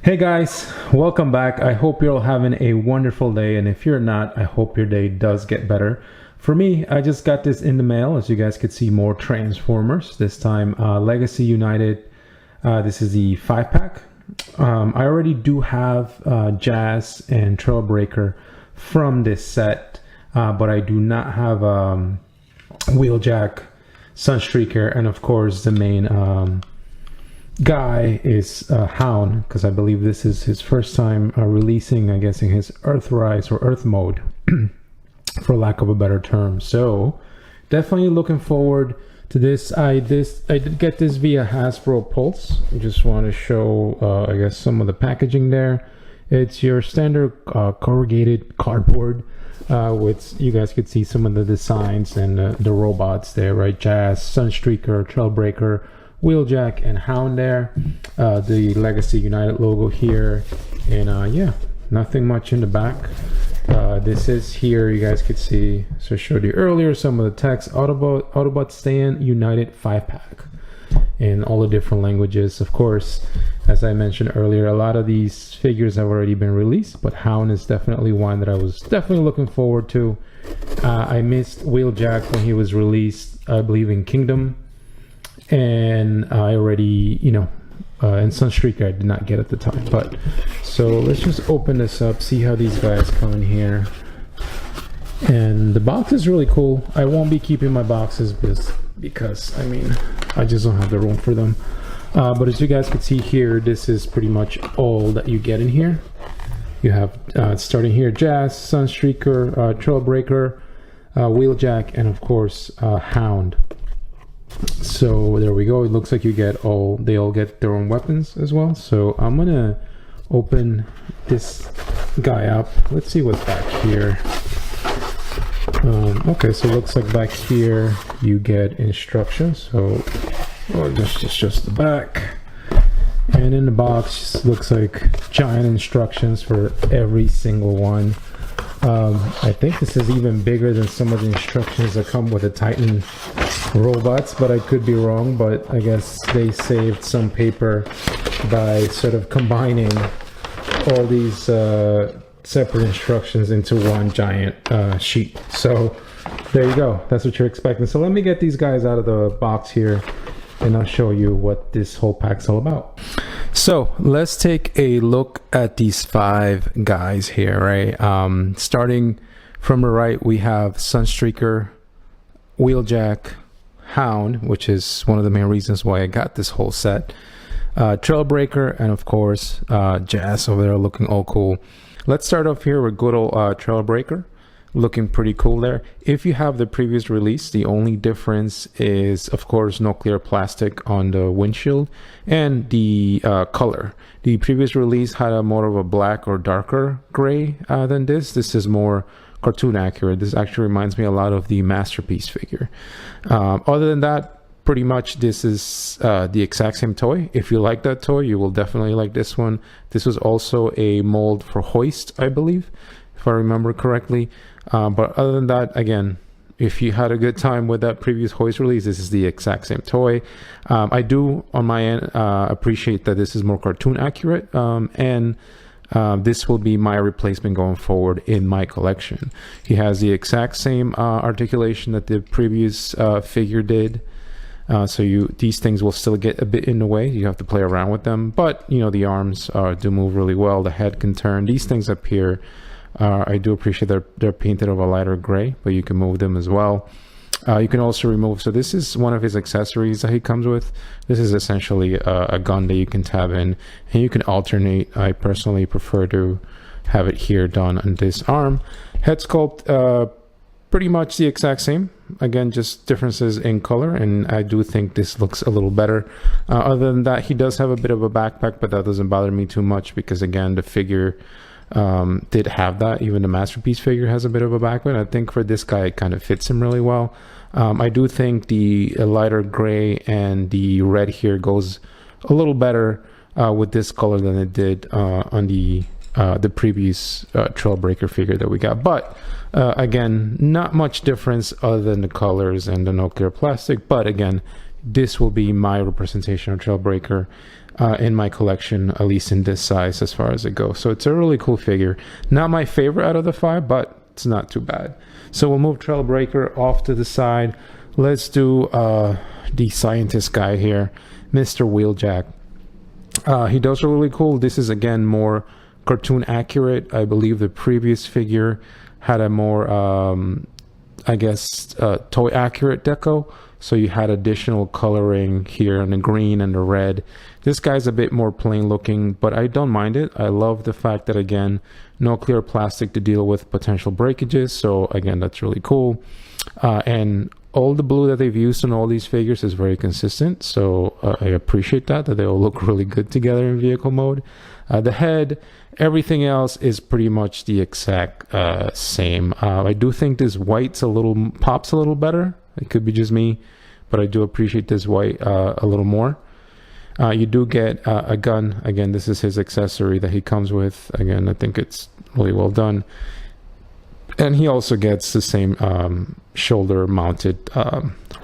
Hey guys, welcome back. I hope you're all having a wonderful day, and if you're not, I hope your day does get better. For me, I just got this in the mail. As you guys could see, more Transformers, this time Legacy United. This is the 5-pack. I already do have Jazz and Trailbreaker from this set, but I do not have Wheeljack, Sunstreaker, and of course the main guy is Hound, because I believe this is his first time releasing, I guess, in his Earthrise or Earth mode, for lack of a better term. So definitely looking forward to this. I did get this via Hasbro Pulse. I just want to show I guess some of the packaging there. It's your standard corrugated cardboard with, you guys could see some of the designs and the robots there, right? Jazz, Sunstreaker, Trailbreaker, Wheeljack, and Hound there. The Legacy United logo here, and yeah, nothing much in the back. This is here, you guys could see, so I showed you earlier some of the text. Autobots Stand United 5-pack in all the different languages. Of course, as I mentioned earlier, a lot of these figures have already been released, but Hound is definitely one that I was definitely looking forward to. I missed Wheeljack when he was released, I believe, in Kingdom, and I already, and Sunstreaker I did not get at the time. But so let's just open this up, see how these guys come in here. And the box is really cool. I won't be keeping my boxes because I mean, I just don't have the room for them. But as you guys can see here, this is pretty much all that you get in here. You have starting here, Jazz, Sunstreaker, Trailbreaker, Wheeljack, and of course Hound. So there we go. It looks like they all get their own weapons as well. So I'm gonna open this guy up. Let's see what's back here. Okay, so it looks like back here you get instructions. So this is just the back, and in the box looks like giant instructions for every single one. I think this is even bigger than some of the instructions that come with the Titan robots, but I could be wrong. But I guess they saved some paper by sort of combining all these separate instructions into one giant sheet. So there you go, that's what you're expecting. So let me get these guys out of the box here, and I'll show you what this whole pack's all about. So let's take a look at these 5 guys here, right? Starting from the right, we have Sunstreaker, Wheeljack, Hound, which is one of the main reasons why I got this whole set, Trailbreaker, and of course Jazz over there looking all cool. Let's start off here with good old Trailbreaker, looking pretty cool there. If you have the previous release, the only difference is, of course, no clear plastic on the windshield and the color. The previous release had a more of a black or darker gray than this. This is more cartoon accurate. This actually reminds me a lot of the Masterpiece figure. Other than that, pretty much this is the exact same toy. If you like that toy, you will definitely like this one. This was also a mold for Hoist, I believe, if I remember correctly. But other than that, again, if you had a good time with that previous Hoist release, this is the exact same toy. I do, on my end, appreciate that this is more cartoon accurate, and this will be my replacement going forward in my collection. He has the exact same articulation that the previous figure did. So these things will still get a bit in the way. You have to play around with them, but the arms do move really well. The head can turn. These things up here, I do appreciate they're painted of a lighter gray, but you can move them as well. You can also remove, so this is one of his accessories that he comes with. This is essentially a gun that you can tab in, and you can alternate. I personally prefer to have it here done on this arm. Head sculpt, pretty much the exact same. Again, just differences in color, and I do think this looks a little better. Other than that, he does have a bit of a backpack, but that doesn't bother me too much because, again, the figure did have that. Even the Masterpiece figure has a bit of a backpack. I think for this guy, it kind of fits him really well. I do think the lighter gray and the red here goes a little better with this color than it did on the previous Trailbreaker figure that we got. But again, not much difference other than the colors and the no clear plastic. But again, this will be my representation of Trailbreaker in my collection, at least in this size as far as it goes. So it's a really cool figure. Not my favorite out of the 5, but it's not too bad. So we'll move Trailbreaker off to the side. Let's do the scientist guy here, Mr. Wheeljack. He does really cool. This is again more cartoon accurate. I believe the previous figure had a more I guess toy accurate deco, so you had additional coloring here in the green and the red. This guy's a bit more plain looking, but I don't mind it. I love the fact that, again, no clear plastic to deal with potential breakages, so again, that's really cool. And all the blue that they've used on all these figures is very consistent, so I appreciate that they all look really good together in vehicle mode. The head, everything else is pretty much the exact same. I do think this white's pops a little better. It could be just me, but I do appreciate this white a little more. You do get a gun. Again, this is his accessory that he comes with. Again, I think it's really well done. And he also gets the same shoulder mounted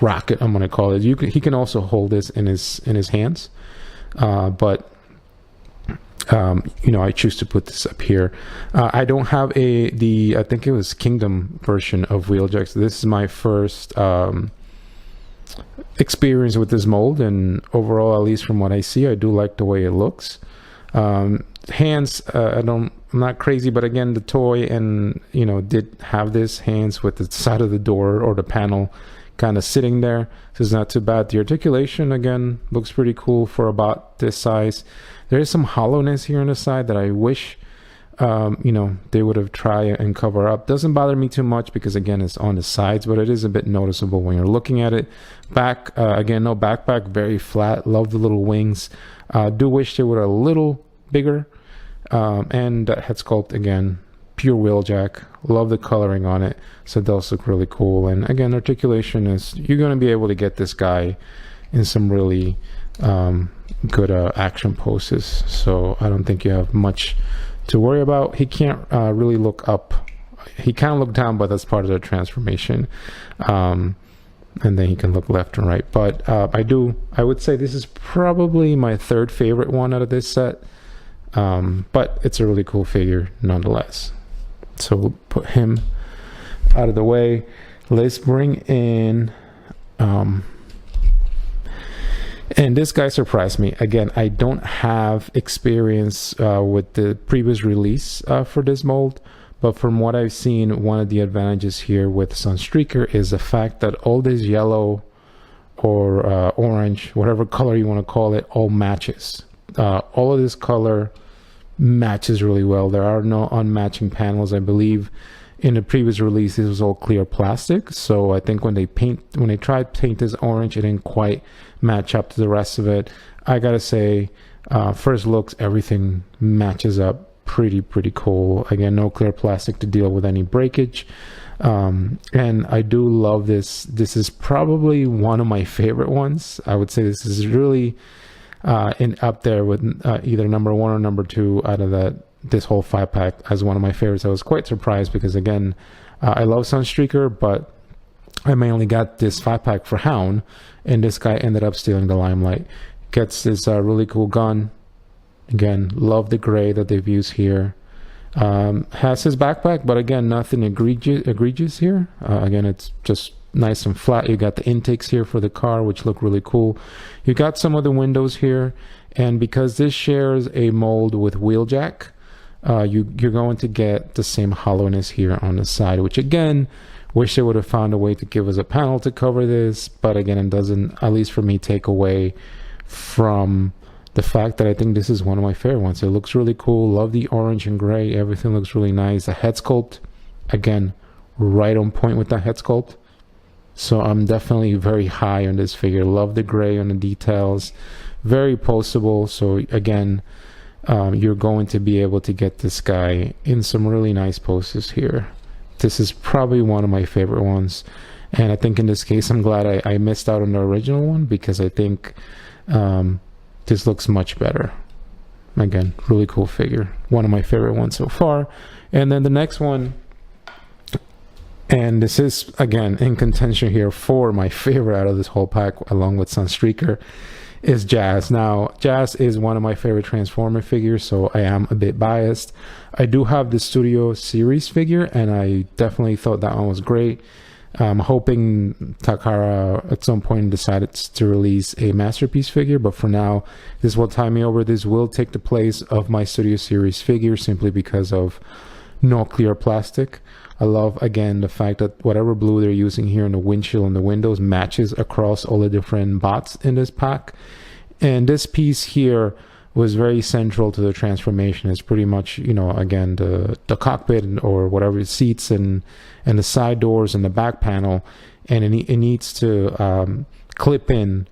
rocket, I'm going to call it. He can also hold this in his hands, but you know, I choose to put this up here. I don't have I think it was Kingdom version of Wheeljack. So this is my first experience with this mold, and overall, at least from what I see, I do like the way it looks. Hands, I'm not crazy, but again, the toy and, you know, did have this hands with the side of the door or the panel kind of sitting there. This is not too bad. The articulation, again, looks pretty cool for about this size. There is some hollowness here on the side that I wish, you know, they would have tried and cover up. Doesn't bother me too much because, again, it's on the sides, but it is a bit noticeable when you're looking at it. Back, again, no backpack, very flat. Love the little wings. Do wish they were a little bigger. And that head sculpt, again, pure Wheeljack. Love the coloring on it, so it does look really cool. And again, articulation is, you're going to be able to get this guy in some really good action poses, so I don't think you have much to worry about. He can't really look up. He can look down, but that's part of the transformation. And then he can look left and right. But I would say this is probably my third favorite one out of this set. But it's a really cool figure nonetheless. So we'll put him out of the way. Let's bring in and this guy surprised me. Again, I don't have experience with the previous release for this mold, but from what I've seen, one of the advantages here with Sunstreaker is the fact that all this yellow or orange, whatever color you want to call it, all matches. All of this color matches really well. There are no unmatching panels. I believe in the previous release this was all clear plastic, so I think when they tried to paint this orange, it didn't quite match up to the rest of it. I gotta say, first looks, everything matches up pretty cool. Again, no clear plastic to deal with any breakage. And I do love this. This is probably one of my favorite ones. I would say this is really up there with either number 1 or number 2 out of this whole 5-pack as one of my favorites. I was quite surprised because, again, I love Sunstreaker, but I mainly got this 5-pack for Hound, and this guy ended up stealing the limelight. Gets this really cool gun. Again, love the gray that they've used here. Has his backpack, but again, nothing egregious here. Again, it's just nice and flat. You got the intakes here for the car, which look really cool. You got some of the windows here, and because this shares a mold with Wheeljack, you're going to get the same hollowness here on the side, which again, wish they would have found a way to give us a panel to cover this, but again, it doesn't, at least for me, take away from the fact that I think this is one of my favorite ones. It looks really cool. Love the orange and gray. Everything looks really nice. The head sculpt, again, right on point with that head sculpt. So I'm definitely very high on this figure. Love the gray on the details. Very poseable. So again, you're going to be able to get this guy in some really nice poses here. This is probably one of my favorite ones. And I think in this case, I'm glad I missed out on the original one, because I think this looks much better. Again, really cool figure. One of my favorite ones so far. And then the next one And this is, again, in contention here for my favorite out of this whole pack, along with Sunstreaker, is Jazz. Now, Jazz is one of my favorite Transformer figures, so I am a bit biased. I do have the Studio Series figure, and I definitely thought that one was great. I'm hoping Takara at some point decided to release a Masterpiece figure, but for now, this will tie me over. This will take the place of my Studio Series figure simply because of no clear plastic. I love, again, the fact that whatever blue they're using here in the windshield and the windows matches across all the different bots in this pack. And this piece here was very central to the transformation. It's pretty much, you know, again, the cockpit or whatever seats and the side doors and the back panel, and it needs to clip in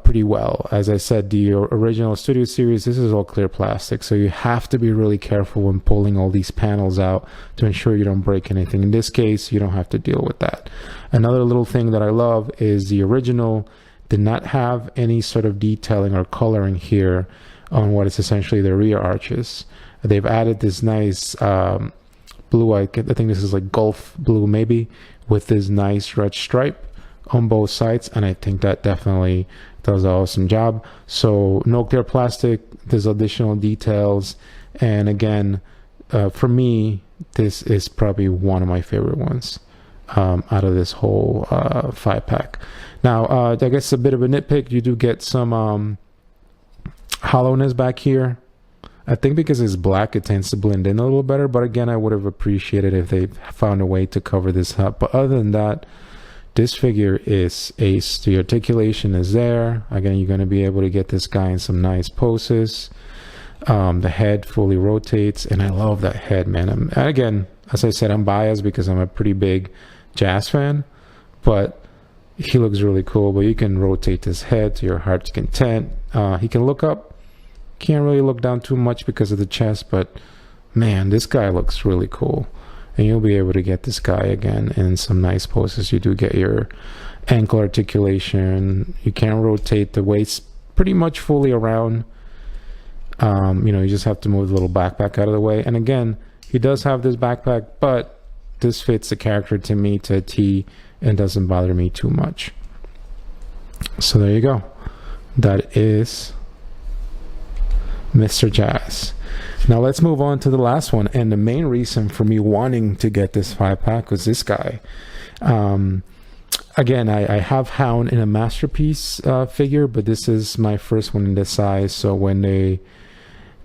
pretty well. As I said, the original Studio Series, this is all clear plastic, so you have to be really careful when pulling all these panels out to ensure you don't break anything. In this case, you don't have to deal with that. Another little thing that I love is the original did not have any sort of detailing or coloring here on what is essentially the rear arches. They've added this nice blue, I think this is like Gulf blue maybe, with this nice red stripe on both sides, and I think that definitely does an awesome job. So no clear plastic, there's additional details, and again, for me, this is probably one of my favorite ones out of this whole 5-pack. Now, I guess a bit of a nitpick, you do get some hollowness back here. I think because it's black, it tends to blend in a little better, but again, I would have appreciated if they found a way to cover this up. But other than that, this figure is ace. The articulation is there. Again, you're going to be able to get this guy in some nice poses. The head fully rotates, and I love that head, man. And again, as I said, I'm biased because I'm a pretty big Jazz fan, but he looks really cool. But you can rotate his head to your heart's content. He can look up. Can't really look down too much because of the chest, but man, this guy looks really cool. And you'll be able to get this guy again in some nice poses. You do get your ankle articulation. You can rotate the waist pretty much fully around. You know, you just have to move the little backpack out of the way. And again, he does have this backpack, but this fits the character to me to a T and doesn't bother me too much. So there you go. That is Mr. Jazz. Now let's move on to the last one, and the main reason for me wanting to get this 5-pack was this guy. Again, I have Hound in a Masterpiece figure, but this is my first one in this size. So when they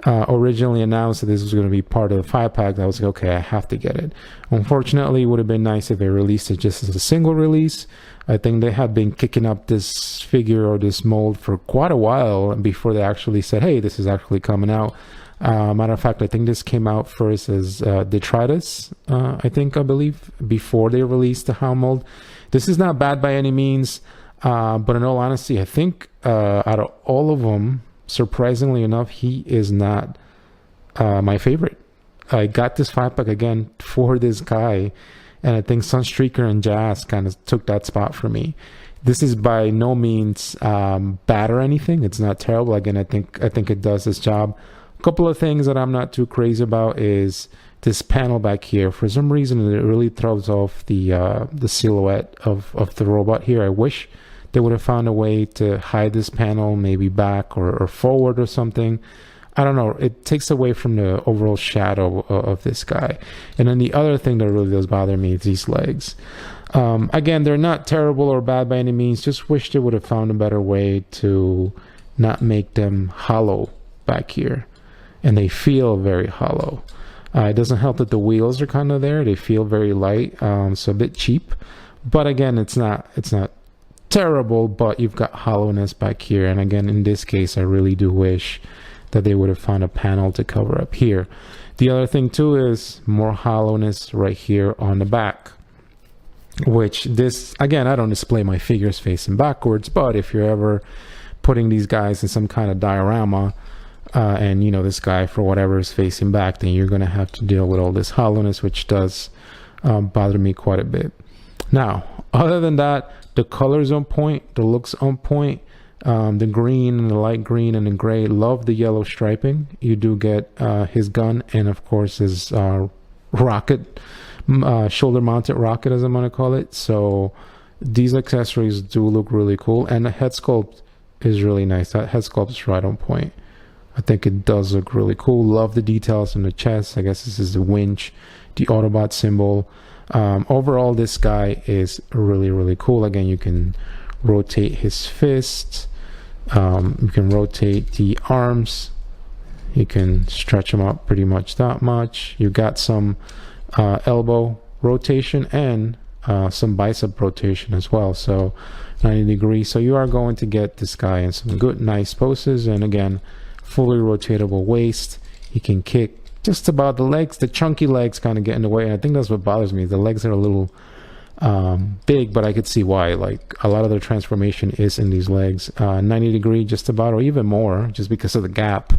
originally announced that this was going to be part of the 5-pack, I was like, okay, I have to get it. Unfortunately, it would have been nice if they released it just as a single release. I think they had been kicking up this figure or this mold for quite a while before they actually said, hey, this is actually coming out. Matter of fact, I think this came out first as Detritus, I believe, before they released the Hound mold. This is not bad by any means, but in all honesty, I think out of all of them, surprisingly enough, he is not my favorite. I got this 5-pack again for this guy, and I think Sunstreaker and Jazz kind of took that spot for me. This is by no means bad or anything. It's not terrible. Again, I think it does its job. A couple of things that I'm not too crazy about is this panel back here. For some reason, it really throws off the silhouette of the robot here. I wish they would have found a way to hide this panel, maybe back or forward or something. I don't know. It takes away from the overall shadow of this guy. And then the other thing that really does bother me is these legs. Again, they're not terrible or bad by any means. Just wish they would have found a better way to not make them hollow back here. And they feel very hollow. It doesn't help that the wheels are kind of there. They feel very light, so a bit cheap. But again, it's not terrible, but you've got hollowness back here. And again, in this case, I really do wish that they would have found a panel to cover up here. The other thing too is more hollowness right here on the back, which this, again, I don't display my figures facing backwards, but if you're ever putting these guys in some kind of diorama, and you know this guy for whatever is facing back, then you're going to have to deal with all this hollowness, which does bother me quite a bit. Now, other than that, the color's on point, the looks on point. The green and the light green and the gray, love the yellow striping. You do get his gun and of course his rocket shoulder mounted rocket, as I'm going to call it. So these accessories do look really cool, and the head sculpt is really nice. That head sculpt is right on point. I think it does look really cool. Love the details on the chest. I guess this is the winch, the Autobot symbol. Overall, this guy is really, really cool. Again, you can rotate his fists. You can rotate the arms. You can stretch them up pretty much that much. You got some elbow rotation and some bicep rotation as well, so 90 degrees. So you are going to get this guy in some good nice poses, and again, fully rotatable waist. He can kick just about. The legs, the chunky legs kind of get in the way, and I think that's what bothers me. The legs are a little big, but I could see why. Like, a lot of the transformation is in these legs. 90 degree just about, or even more, just because of the gap.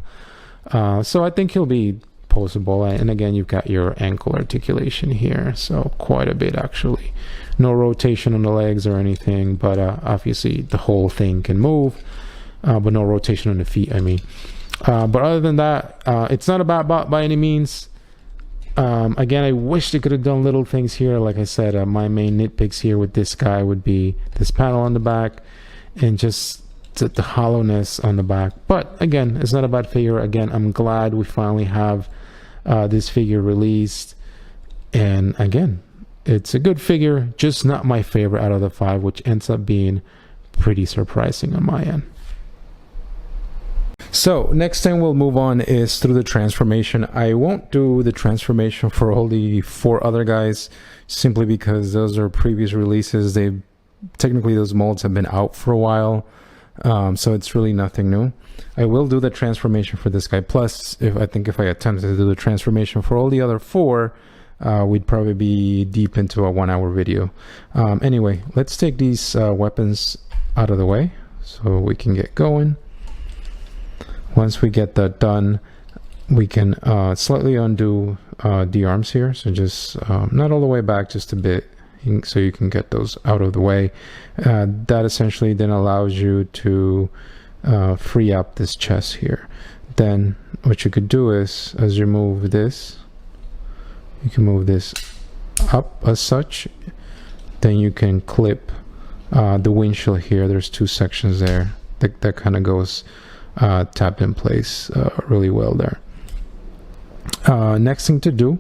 So I think he'll be poseable. And again, you've got your ankle articulation here, so quite a bit actually. No rotation on the legs or anything, but obviously the whole thing can move, but no rotation on the feet, I mean. But other than that, it's not about by any means. Again, I wish they could have done little things here. Like I said, my main nitpicks here with this guy would be this panel on the back and just the hollowness on the back. But again, it's not a bad figure. Again, I'm glad we finally have this figure released, and again, it's a good figure, just not my favorite out of the 5, which ends up being pretty surprising on my end. So next thing we'll move on is through the transformation. I won't do the transformation for all the 4 other guys, simply because those are previous releases. Technically those molds have been out for a while, so it's really nothing new. I will do the transformation for this guy. Plus, if I attempted to do the transformation for all the other 4, we'd probably be deep into a 1-hour video. Anyway, let's take these weapons out of the way so we can get going. Once we get that done, we can slightly undo the arms here. So just not all the way back, just a bit, so you can get those out of the way. That essentially then allows you to free up this chest here. Then what you could do is, as you move this, you can move this up as such. Then you can clip the windshield here. There's 2 sections there that kind of goes tapped in place really well there. Next thing to do,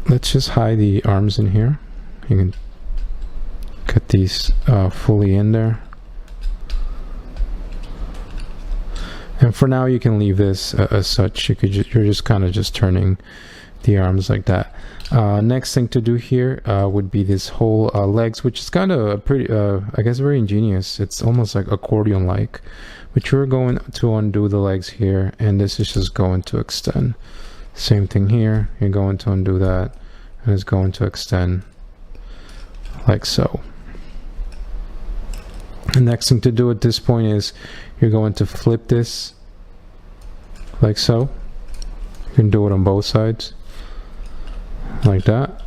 let's just hide the arms in here. You can get these fully in there, and for now you can leave this as such. You're just kind of just turning the arms like that. Next thing to do here would be this whole legs, which is kind of pretty I guess very ingenious. It's almost like accordion like, but you're going to undo the legs here, and this is just going to extend. Same thing here, you're going to undo that, and it's going to extend like so. The next thing to do at this point is you're going to flip this like so. You can do it on both sides like that,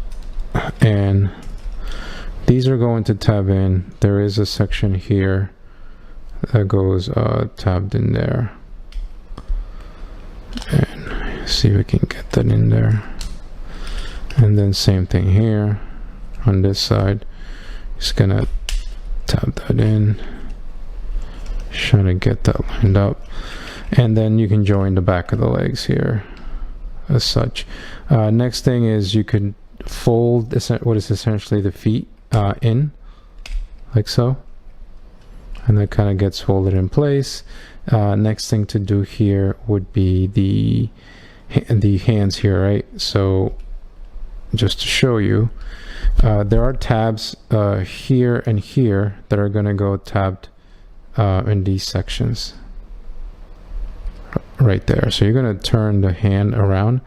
and these are going to tab in. There is a section here that goes tabbed in there, and see if we can get that in there. And then same thing here on this side, just gonna tab that in, trying to get that lined up, and then you can join the back of the legs here as such. Next thing is you can fold what is essentially the feet in like so, and that kind of gets folded in place. Next thing to do here would be the hands here, right? So just to show you, there are tabs here and here that are going to go tabbed in these sections right there. So you're going to turn the hand around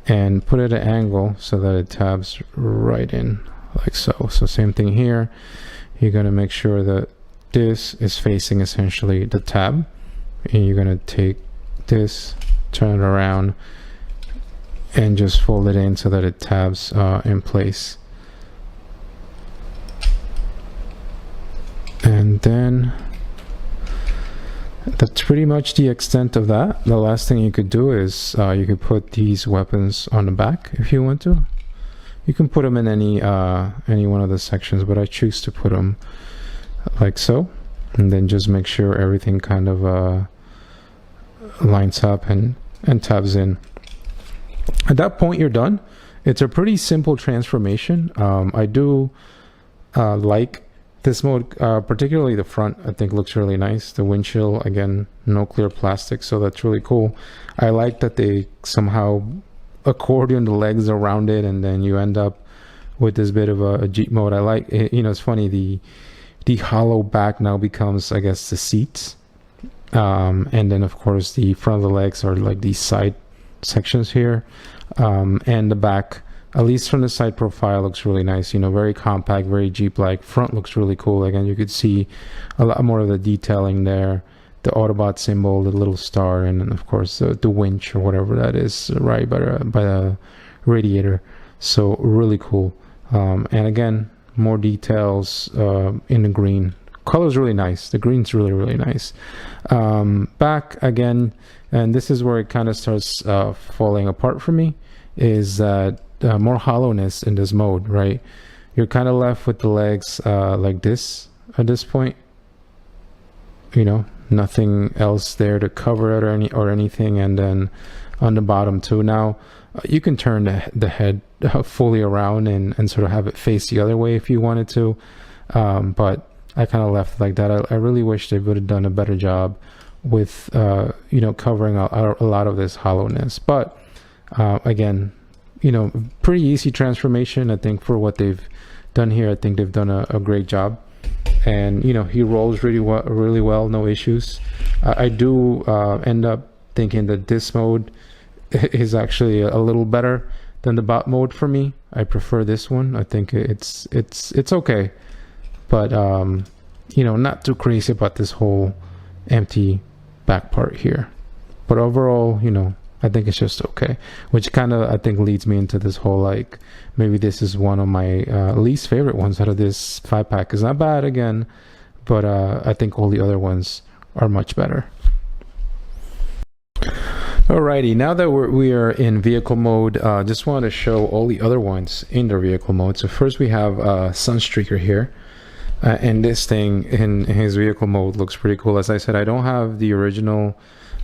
and put it at an angle so that it tabs right in like so. So same thing here, you're going to make sure that this is facing essentially the tab, and you're going to take this, turn it around, and just fold it in so that it tabs in place. And then that's pretty much the extent of that. The last thing you could do is you could put these weapons on the back if you want to. You can put them in any one of the sections, but I choose to put them like so, and then just make sure everything kind of lines up and tabs in. At that point, you're done. It's a pretty simple transformation. I do like this mode, particularly the front. I think looks really nice. The windshield, again, no clear plastic, so that's really cool. I like that they somehow accordion the legs around it, and then you end up with this bit of a Jeep mode. I like it. You know, it's funny, the hollow back now becomes, I guess, the seats, and then of course the front of the legs are like these side sections here, and the back, at least from the side profile, looks really nice. You know, very compact, very Jeep-like. Front looks really cool. Again, you could see a lot more of the detailing there. The Autobot symbol, the little star, and then of course the winch or whatever that is, right by the radiator. So really cool. And again, more details in the green. Color's really nice. The green's really nice. Back again, and this is where it kind of starts falling apart for me, is that more hollowness in this mode, right? You're kind of left with the legs like this at this point. You know, nothing else there to cover it or anything, and then on the bottom too. Now you can turn the head fully around and sort of have it face the other way if you wanted to, but I kind of left it like that. I really wish they would have done a better job with you know, covering a lot of this hollowness. But again, you know, pretty easy transformation. I think for what they've done here, I think they've done a great job. And you know, he rolls really well, no issues. I do end up thinking that this mode is actually a little better than the bot mode for me. I prefer this one. I think it's okay, but you know, not too crazy about this whole empty back part here. But overall, you know, I think it's just okay, which kind of, I think, leads me into this whole, like, maybe this is one of my least favorite ones out of this 5-pack. It's not bad again, but I think all the other ones are much better. Alrighty, now that we are in vehicle mode, just wanted to show all the other ones in their vehicle mode. So first we have Sunstreaker here, and this thing in his vehicle mode looks pretty cool. As I said, I don't have the original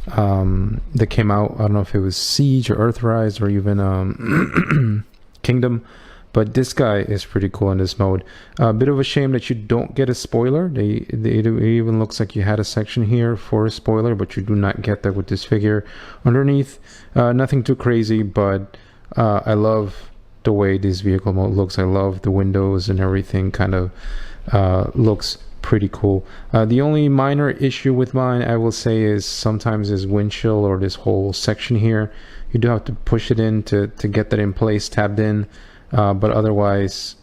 that came out. I don't know if it was Siege or Earthrise or even Kingdom, but this guy is pretty cool in this mode. A bit of a shame that you don't get a spoiler. It even looks like you had a section here for a spoiler, but you do not get that with this figure underneath. Nothing too crazy, but I love the way this vehicle mode looks. I love the windows and everything kind of looks pretty cool. The only minor issue with mine, I will say, is sometimes this windshield or this whole section here, you do have to push it in to get that in place, tabbed in, but otherwise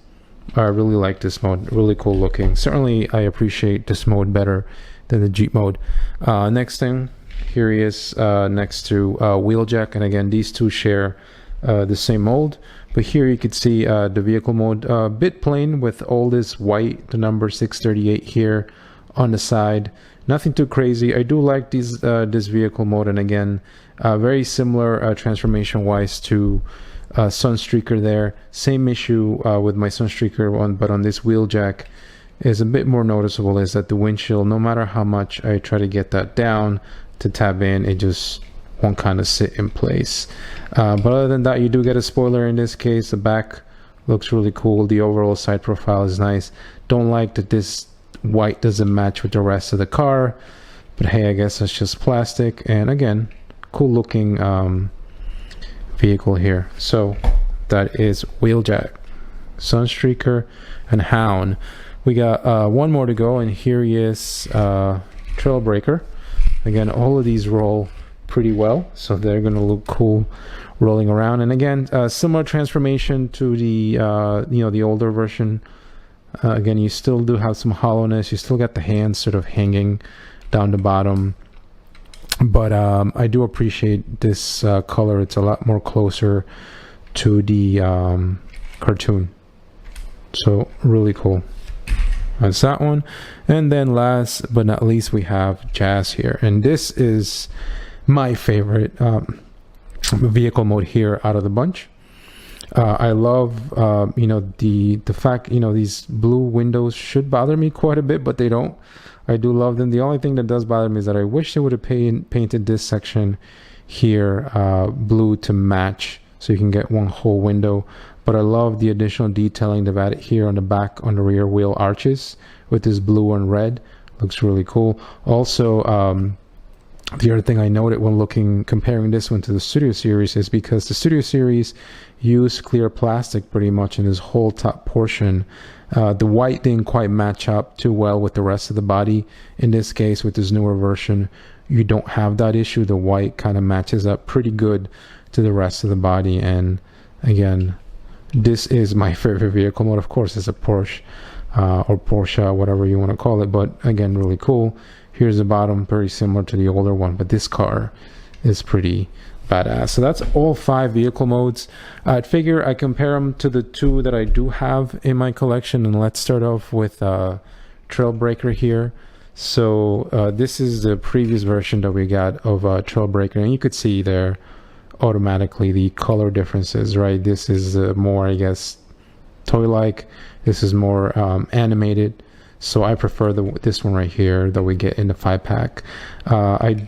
I really like this mode. Really cool looking. Certainly I appreciate this mode better than the Jeep mode. Next thing, here he is next to Wheeljack, and again, these two share the same mold. But here you could see the vehicle mode, a bit plain with all this white, the number 638 here on the side. Nothing too crazy. I do like these this vehicle mode, and again, very similar transformation wise to Sunstreaker there. Same issue with my Sunstreaker one, but on this Wheeljack is a bit more noticeable, is that the windshield, no matter how much I try to get that down to tab in, it just won't kind of sit in place. But other than that, you do get a spoiler in this case. The back looks really cool. The overall side profile is nice. Don't like that this white doesn't match with the rest of the car, but hey, I guess that's just plastic. And again, cool looking vehicle here. So that is Wheeljack, Sunstreaker, and Hound. We got one more to go, and here he is, Trailbreaker. Again, all of these roll pretty well, so they're going to look cool rolling around. And again, similar transformation to the you know, the older version. Again, you still do have some hollowness. You still got the hands sort of hanging down the bottom, but I do appreciate this color. It's a lot more closer to the cartoon, so really cool. That's that one. And then last but not least, we have Jazz here, and this is my favorite vehicle mode here out of the bunch. I love, the fact, these blue windows should bother me quite a bit, but they don't. I do love them. The only thing that does bother me is that I wish they would have painted this section here blue to match, so you can get one whole window. But I love the additional detailing they've added here on the back, on the rear wheel arches with this blue and red. Looks really cool. Also, the other thing I noted when comparing this one to the Studio Series is because the Studio Series used clear plastic pretty much in this whole top portion. The white didn't quite match up too well with the rest of the body. In this case, with this newer version, you don't have that issue. The white kind of matches up pretty good to the rest of the body. And again, this is my favorite vehicle mode. Of course, it's a Porsche or Porsche, whatever you want to call it, but again, really cool. Here's the bottom, very similar to the older one, but this car is pretty badass. So that's all 5 vehicle modes. I'd figure I compare them to the 2 that I do have in my collection, and let's start off with Trailbreaker here. So this is the previous version that we got of Trailbreaker, and you could see there automatically the color differences, right? This is more, I guess, toy-like. This is more animated. So I prefer this one right here that we get in the 5-pack. I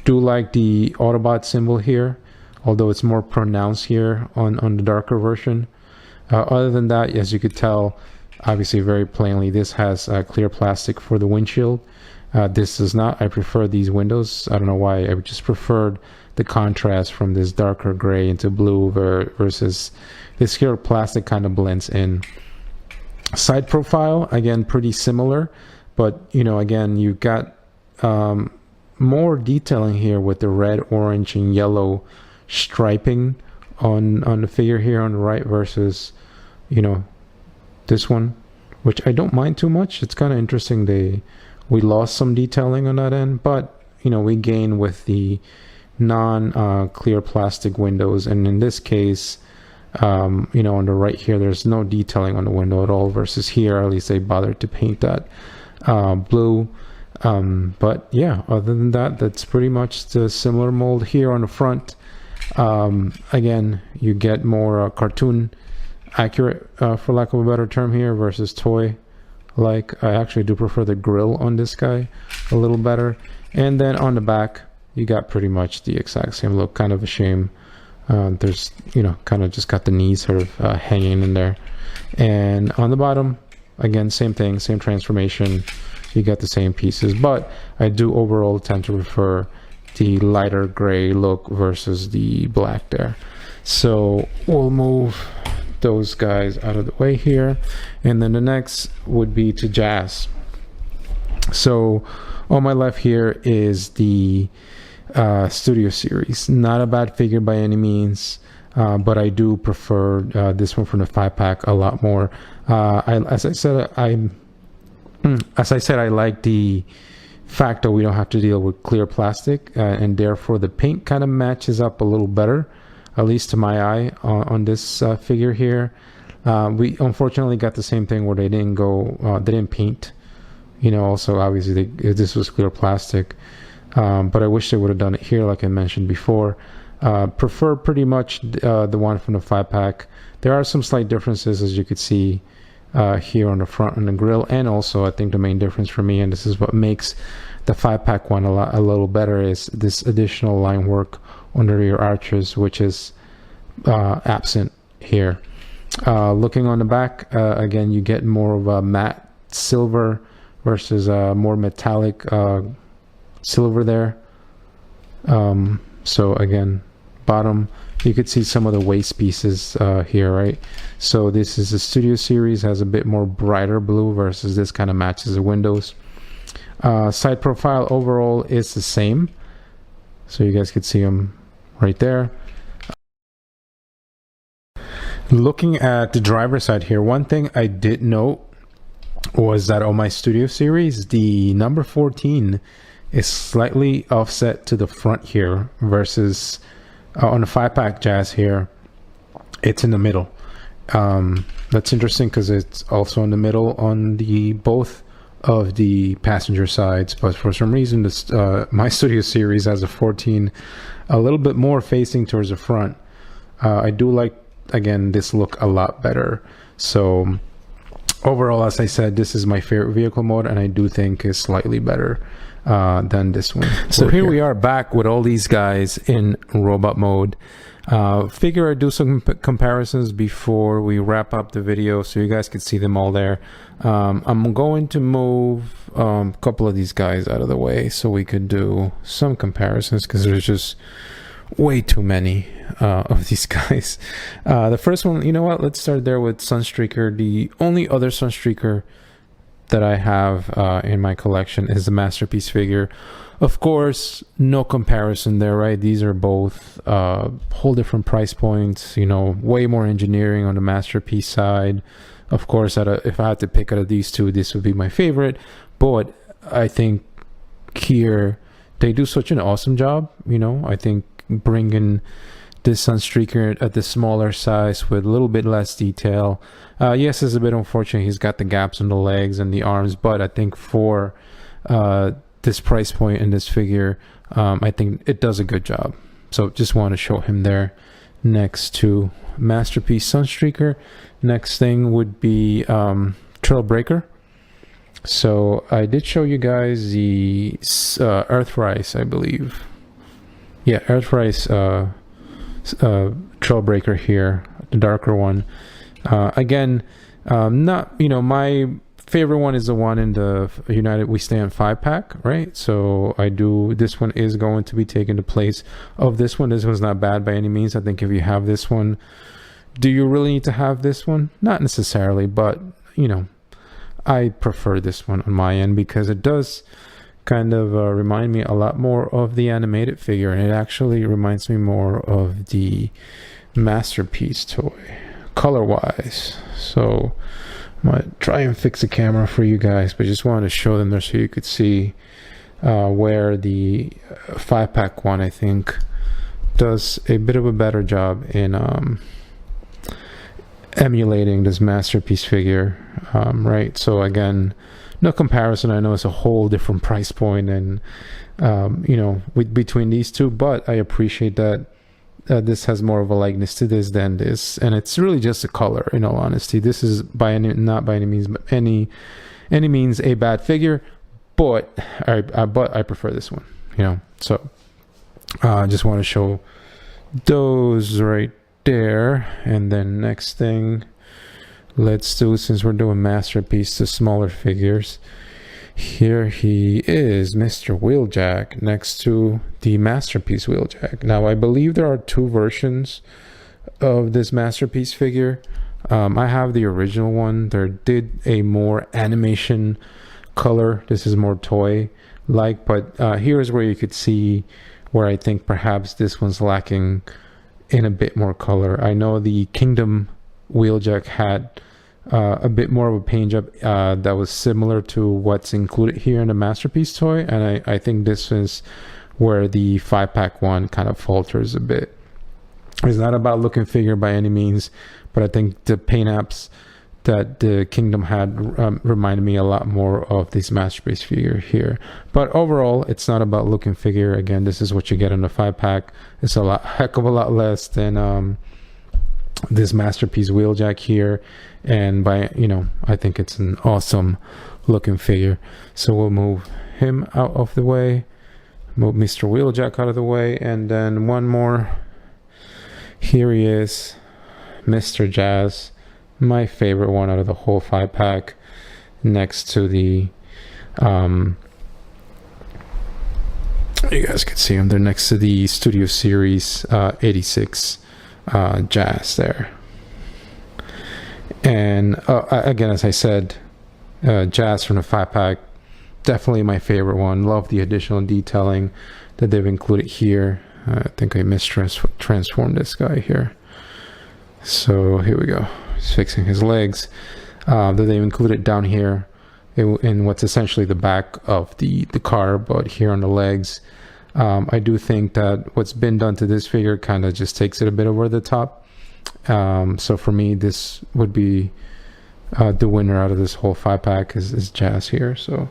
do like the Autobot symbol here, although it's more pronounced here on the darker version. Other than that, as you could tell, obviously very plainly, this has clear plastic for the windshield. This does not. I prefer these windows. I don't know why. I just preferred the contrast from this darker gray into blue versus this clear plastic kind of blends in. Side profile, again, pretty similar, but again, you've got more detailing here with the red, orange, and yellow striping on the figure here on the right versus this one, which I don't mind too much. It's kind of interesting. We lost some detailing on that end, but we gain with the non-clear plastic windows, and in this case, on the right here, there's no detailing on the window at all, versus here, at least they bothered to paint that blue. But yeah, other than that, that's pretty much the similar mold here on the front. Again, you get more cartoon accurate, for lack of a better term here, versus toy like. I actually do prefer the grill on this guy a little better. And then on the back, you got pretty much the exact same look. Kind of a shame. There's, kind of just got the knees sort of hanging in there. And on the bottom, again, same thing, same transformation. You got the same pieces, but I do overall tend to prefer the lighter gray look versus the black there. So we'll move those guys out of the way here. And then the next would be to Jazz. So on my left here is the Studio Series. Not a bad figure by any means, but I do prefer this one from the 5-pack a lot more. As I said, I like the fact that we don't have to deal with clear plastic, and therefore the paint kind of matches up a little better, at least to my eye, on this figure here. We unfortunately got the same thing where they didn't paint. Also obviously this was clear plastic. But I wish they would have done it here, like I mentioned before. Prefer pretty much the one from the 5-pack. There are some slight differences, as you could see here on the front and the grill, and also I think the main difference for me, and this is what makes the 5-pack one a little better, is this additional line work on the rear arches, which is absent here. Looking on the back, again, you get more of a matte silver versus more metallic silver there. So again, bottom, you could see some of the waist pieces here, right? So this is the Studio Series, has a bit more brighter blue versus this kind of matches the windows. Side profile overall is the same, so you guys could see them right there. Looking at the driver's side here, one thing I did note was that on my Studio Series, the number 14 is slightly offset to the front here versus on the 5-pack Jazz here, it's in the middle. That's interesting because it's also in the middle on the both of the passenger sides, but for some reason this my Studio Series has a 14 a little bit more facing towards the front. I do like again, this look a lot better. So overall, as I said, this is my favorite vehicle mode, and I do think is slightly better than this one. So here we are back with all these guys in robot mode. Figure I'd do some comparisons before we wrap up the video so you guys can see them all there. I'm going to move a couple of these guys out of the way so we could do some comparisons, because there's just way too many of these guys. The first one, you know what, let's start there with Sunstreaker. The only other Sunstreaker that I have in my collection is the Masterpiece figure. Of course, no comparison there, right? These are both whole different price points, you know, way more engineering on the Masterpiece side. Of course, if I had to pick out of these two, this would be my favorite. But I think here they do such an awesome job, you know. I think bringing this Sunstreaker at the smaller size with a little bit less detail. Yes, it's a bit unfortunate he's got the gaps on the legs and the arms, but I think for this price point in this figure, I think it does a good job. So just want to show him there next to Masterpiece Sunstreaker. Next thing would be Trailbreaker. So I did show you guys the Earthrise, I believe. Yeah, Earthrise Trailbreaker here, the darker one. Again, not, you know, my favorite one is the one in the United We Stand 5-pack, right? So this one is going to be taking the place of this one. This one's not bad by any means. I think if you have this one, do you really need to have this one? Not necessarily, but, you know, I prefer this one on my end because it does kind of remind me a lot more of the animated figure, and it actually reminds me more of the Masterpiece toy color wise. So I'm gonna try and fix the camera for you guys, but just wanted to show them there so you could see where the 5-pack one, I think, does a bit of a better job in emulating this Masterpiece figure, right? So again, no comparison. I know it's a whole different price point, and you know, between these two, but I appreciate that this has more of a likeness to this than this, and it's really just a color. In all honesty, this is not by any means, but any means a bad figure, but I prefer this one. You know, so I just want to show those right there, and then next thing. Let's do, since we're doing Masterpiece, the smaller figures. Here he is, Mr. Wheeljack, next to the Masterpiece Wheeljack. Now, I believe there are two versions of this Masterpiece figure. I have the original one. There did a more animation color. This is more toy-like, but here's where you could see where I think perhaps this one's lacking in a bit more color. I know the Kingdom Wheeljack had a bit more of a paint job that was similar to what's included here in the Masterpiece toy, and I think this is where the 5-pack one kind of falters a bit. It's not about looking figure by any means, but I think the paint apps that the Kingdom had reminded me a lot more of this Masterpiece figure here. But overall, it's not about looking figure. Again, this is what you get in the 5-pack. It's a heck of a lot less than this Masterpiece Wheeljack here, and by, you know, I think it's an awesome looking figure. So we'll move him out of the way, move Mr. Wheeljack out of the way, and then one more. Here he is, Mr. Jazz, my favorite one out of the whole 5-pack, next to the you guys can see him, they're next to the Studio Series 86 Jazz there. And again, as I said, Jazz from the 5-pack, definitely my favorite one. Love the additional detailing that they've included here. I think I mistransformed this guy here. So here we go. He's fixing his legs. That they've included down here in what's essentially the back of the car, but here on the legs. I do think that what's been done to this figure kind of just takes it a bit over the top. So for me, this would be the winner out of this whole 5-pack is Jazz here. So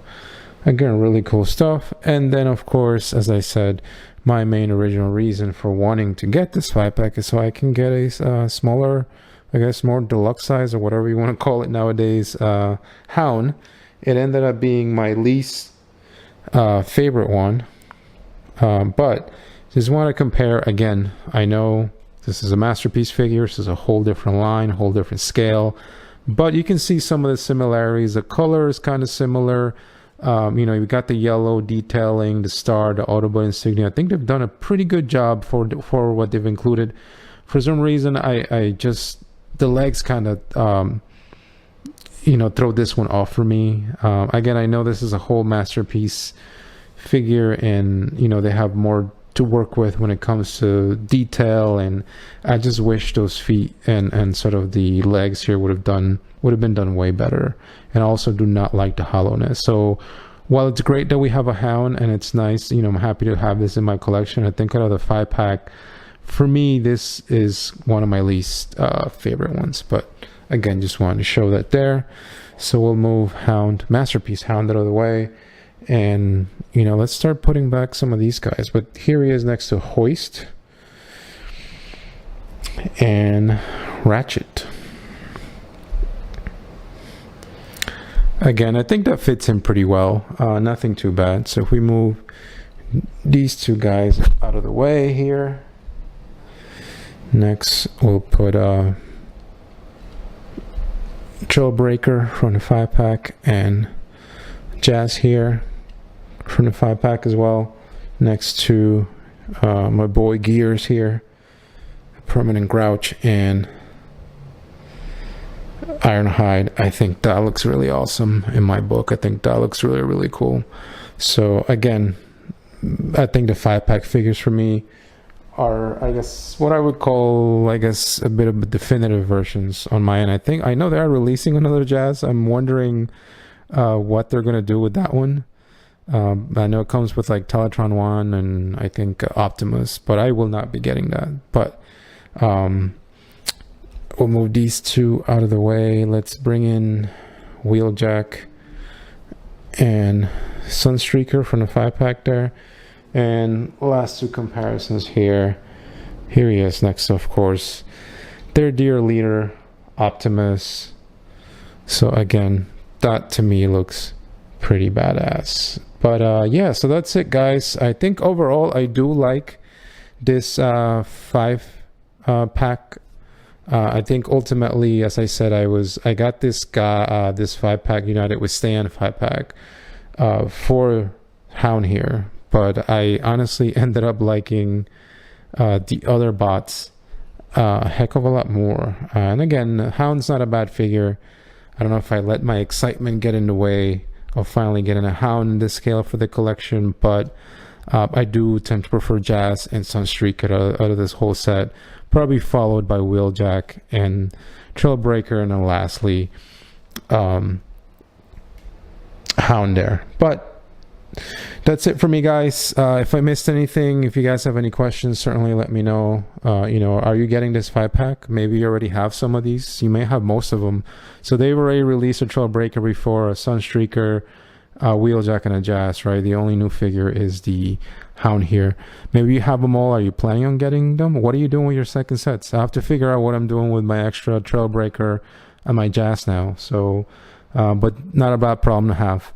Again, really cool stuff. And then of course, as I said, my main original reason for wanting to get this 5-pack is so I can get a smaller, I guess more deluxe size or whatever you want to call it nowadays, Hound. It ended up being my least favorite one, but just want to compare. Again, I know this is a masterpiece figure, this is a whole different line, whole different scale, but you can see some of the similarities. The color is kind of similar. You know, you've got the yellow detailing, the star, the Autobot insignia. I think they've done a pretty good job for what they've included. For some reason, I just, the legs kind of you know, throw this one off for me. Again, I know this is a whole masterpiece figure, and you know, they have more to work with when it comes to detail, and I just wish those feet and sort of the legs here would have been done way better. And I also do not like the hollowness. So while it's great that we have a Hound and it's nice, you know, I'm happy to have this in my collection, I think out of the 5-pack, for me, this is one of my least favorite ones. But again, just wanted to show that there. So we'll move Hound, masterpiece Hound, out of the way, and you know, let's start putting back some of these guys. But here he is next to Hoist and Ratchet. Again, I think that fits in pretty well. Nothing too bad. So if we move these two guys out of the way here, next we'll put Trailbreaker from the 5-pack and Jazz here from the 5-pack as well, next to my boy Gears here, Permanent Grouch and Ironhide. I think that looks really awesome in my book. I think that looks really, really cool. So again, I think the 5-pack figures for me are, I guess, what I would call, I guess, a bit of definitive versions on my end. I know they are releasing another Jazz. I'm wondering what they're going to do with that one. I know it comes with like Teletron 1 and I think Optimus, but I will not be getting that. But we'll move these two out of the way. Let's bring in Wheeljack and Sunstreaker from the 5-pack there. And last two comparisons here. Here he is next to, of course, their dear leader, Optimus. So again, that to me looks pretty badass. But yeah, so that's it, guys. I think overall I do like this 5-pack. I think ultimately, as I said, I got this guy, this 5-pack United with Stan 5-pack for Hound here, but I honestly ended up liking the other bots a heck of a lot more. And again, Hound's not a bad figure. I don't know if I let my excitement get in the way of finally getting a Hound in this scale for the collection, but I do tend to prefer Jazz and Sunstreaker out of this whole set, probably followed by Wheeljack and Trailbreaker, and then lastly Hound there. But that's it for me, guys. If I missed anything, if you guys have any questions, certainly let me know. You know, are you getting this 5-pack? Maybe you already have some of these. You may have most of them. So they've already released a Trailbreaker before, a Sunstreaker, Wheeljack, and a Jazz, right? The only new figure is the Hound here. Maybe you have them all. Are you planning on getting them? What are you doing with your second sets? I have to figure out what I'm doing with my extra Trailbreaker and my Jazz now. So, but not a bad problem to have.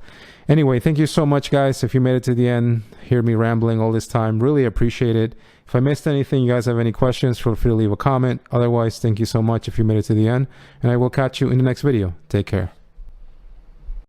Anyway, thank you so much, guys. If you made it to the end, hear me rambling all this time, really appreciate it. If I missed anything, you guys have any questions, feel free to leave a comment. Otherwise, thank you so much if you made it to the end, and I will catch you in the next video. Take care.